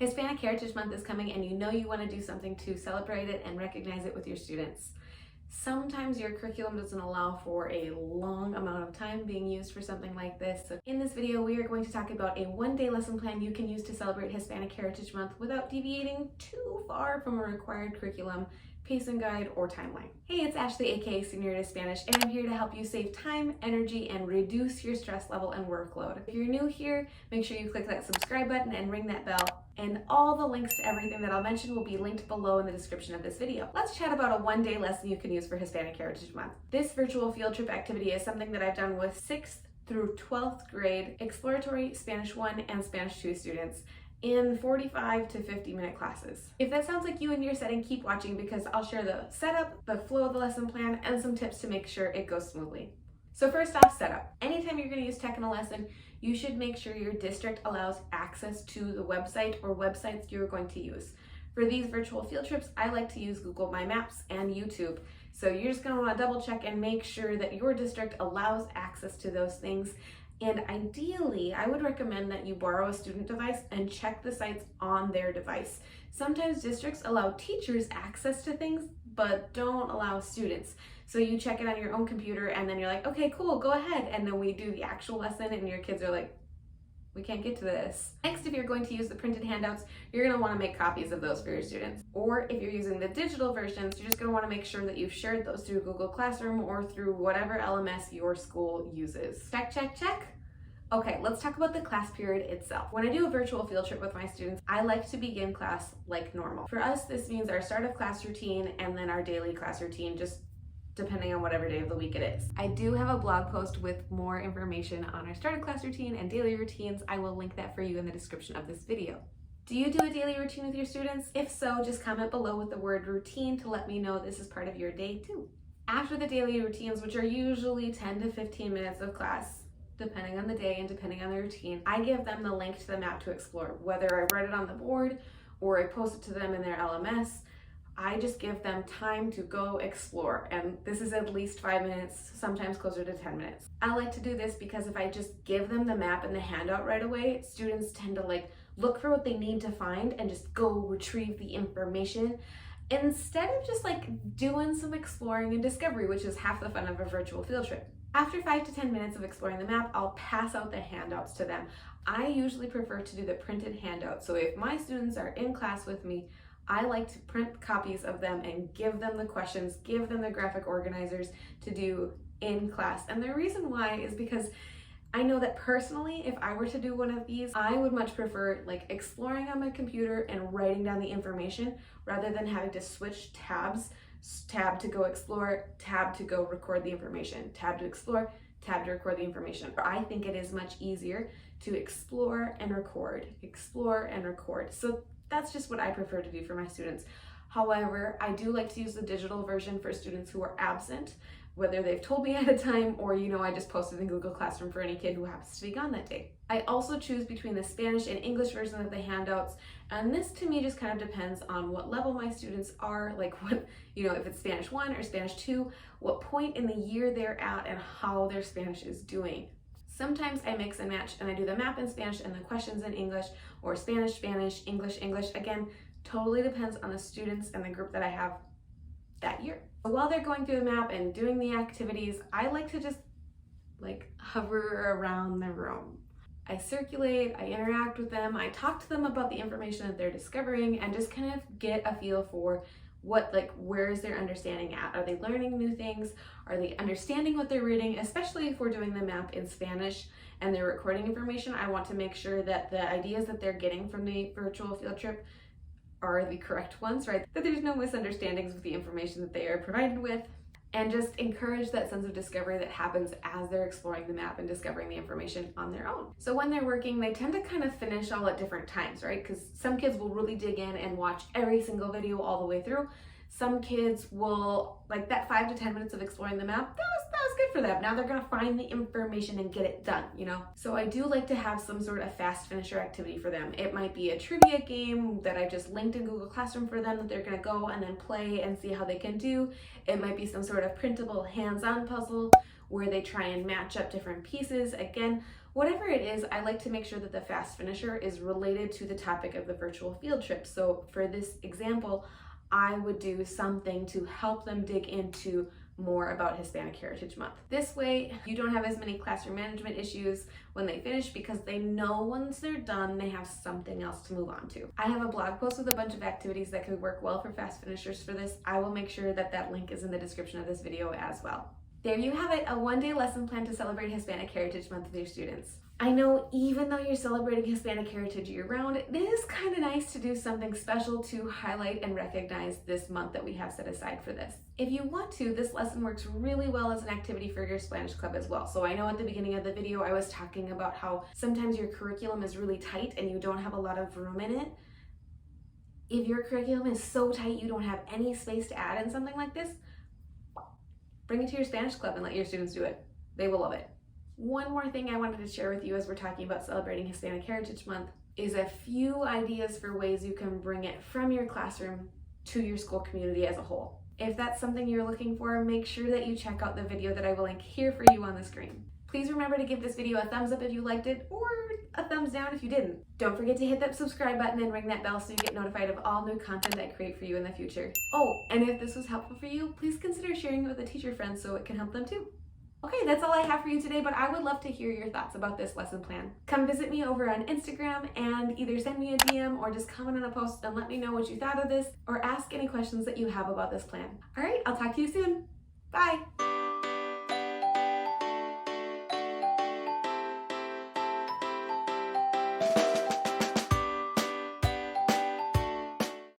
Hispanic Heritage Month is coming and you know you want to do something to celebrate it and recognize it with your students. Sometimes your curriculum doesn't allow for a long amount of time being used for something like this. So in this video, we are going to talk about a one-day lesson plan you can use to celebrate Hispanic Heritage Month without deviating too far from a required curriculum, pacing guide, or timeline. Hey, it's Ashley, aka Senior to Spanish, and I'm here to help you save time, energy, and reduce your stress level and workload. If you're new here, make sure you click that subscribe button and ring that bell. And all the links to everything that I'll mention will be linked below in the description of this video. Let's chat about a one-day lesson you can use for Hispanic Heritage Month. This virtual field trip activity is something that I've done with 6th through 12th grade exploratory Spanish 1 and Spanish 2 students in 45 to 50-minute classes. If that sounds like you in your setting, keep watching because I'll share the setup, the flow of the lesson plan, and some tips to make sure it goes smoothly. So first off, setup. Anytime you're going to use tech in a lesson, you should make sure your district allows access to the website or websites you're going to use. For these virtual field trips, I like to use Google My Maps and YouTube. So you're just going to want to double check and make sure that your district allows access to those things. And ideally, I would recommend that you borrow a student device and check the sites on their device. Sometimes districts allow teachers access to things, but don't allow students. So you check it on your own computer and then you're like, okay, cool, go ahead. And then we do the actual lesson and your kids are like, we can't get to this. Next, if you're going to use the printed handouts, you're gonna wanna make copies of those for your students. Or if you're using the digital versions, you're just gonna wanna make sure that you've shared those through Google Classroom or through whatever LMS your school uses. Check, check, check. Okay, let's talk about the class period itself. When I do a virtual field trip with my students, I like to begin class like normal. For us, this means our start of class routine and then our daily class routine, just depending on whatever day of the week it is. I do have a blog post with more information on our start of class routine and daily routines. I will link that for you in the description of this video. Do you do a daily routine with your students? If so, just comment below with the word routine to let me know this is part of your day too. After the daily routines, which are usually 10 to 15 minutes of class, depending on the day and depending on the routine, I give them the link to the map to explore. Whether I write it on the board or I post it to them in their LMS, I just give them time to go explore. And this is at least 5 minutes, sometimes closer to 10 minutes. I like to do this because if I just give them the map and the handout right away, students tend to look for what they need to find and just go retrieve the information instead of just doing some exploring and discovery, which is half the fun of a virtual field trip. After 5 to 10 minutes of exploring the map, I'll pass out the handouts to them. I usually prefer to do the printed handout. So if my students are in class with me, I like to print copies of them and give them the questions, give them the graphic organizers to do in class. And the reason why is because I know that personally, if I were to do one of these, I would much prefer exploring on my computer and writing down the information rather than having to switch tabs. Tab to go explore, tab to go record the information, tab to explore, tab to record the information. I think it is much easier to explore and record, explore and record. So that's just what I prefer to do for my students. However, I do like to use the digital version for students who are absent, whether they've told me ahead of time or, I just posted in Google Classroom for any kid who happens to be gone that day. I also choose between the Spanish and English version of the handouts. And this to me just kind of depends on what level my students are, if it's Spanish 1 or Spanish 2, what point in the year they're at and how their Spanish is doing. Sometimes I mix and match and I do the map in Spanish and the questions in English, or Spanish, Spanish, English, English. Again, totally depends on the students and the group that I have that year. While they're going through the map and doing the activities, I like to just hover around the room. I circulate, I interact with them, I talk to them about the information that they're discovering and just kind of get a feel for where is their understanding at? Are they learning new things? Are they understanding what they're reading? Especially if we're doing the map in Spanish and they're recording information, I want to make sure that the ideas that they're getting from the virtual field trip are the correct ones, right? That there's no misunderstandings with the information that they are provided with, and just encourage that sense of discovery that happens as they're exploring the map and discovering the information on their own. So when they're working, they tend to kind of finish all at different times, right? Because some kids will really dig in and watch every single video all the way through. Some kids will, that 5 to 10 minutes of exploring the map, that was good for them. Now they're gonna find the information and get it done, So I do like to have some sort of fast finisher activity for them. It might be a trivia game that I just linked in Google Classroom for them that they're gonna go and then play and see how they can do. It might be some sort of printable hands-on puzzle where they try and match up different pieces. Again, Whatever it is, I like to make sure that the fast finisher is related to the topic of the virtual field trip. So for this example, I would do something to help them dig into more about Hispanic Heritage Month. This way, you don't have as many classroom management issues when they finish because they know once they're done, they have something else to move on to. I have a blog post with a bunch of activities that could work well for fast finishers for this. I will make sure that that link is in the description of this video as well. There you have it, a one-day lesson plan to celebrate Hispanic Heritage Month with your students. I know even though you're celebrating Hispanic heritage year-round, it is kind of nice to do something special to highlight and recognize this month that we have set aside for this. If you want to, this lesson works really well as an activity for your Spanish club as well. So I know at the beginning of the video I was talking about how sometimes your curriculum is really tight and you don't have a lot of room in it. If your curriculum is so tight you don't have any space to add in something like this, bring it to your Spanish club and let your students do it. They will love it. One more thing I wanted to share with you as we're talking about celebrating Hispanic Heritage Month is a few ideas for ways you can bring it from your classroom to your school community as a whole. If that's something you're looking for, make sure that you check out the video that I will link here for you on the screen. Please remember to give this video a thumbs up if you liked it, or a thumbs down if you didn't. Don't forget to hit that subscribe button and ring that bell so you get notified of all new content I create for you in the future. Oh, and if this was helpful for you, please consider sharing it with a teacher friend so it can help them too. Okay, that's all I have for you today, but I would love to hear your thoughts about this lesson plan. Come visit me over on Instagram and either send me a DM or just comment on a post and let me know what you thought of this or ask any questions that you have about this plan. All right, I'll talk to you soon. Bye.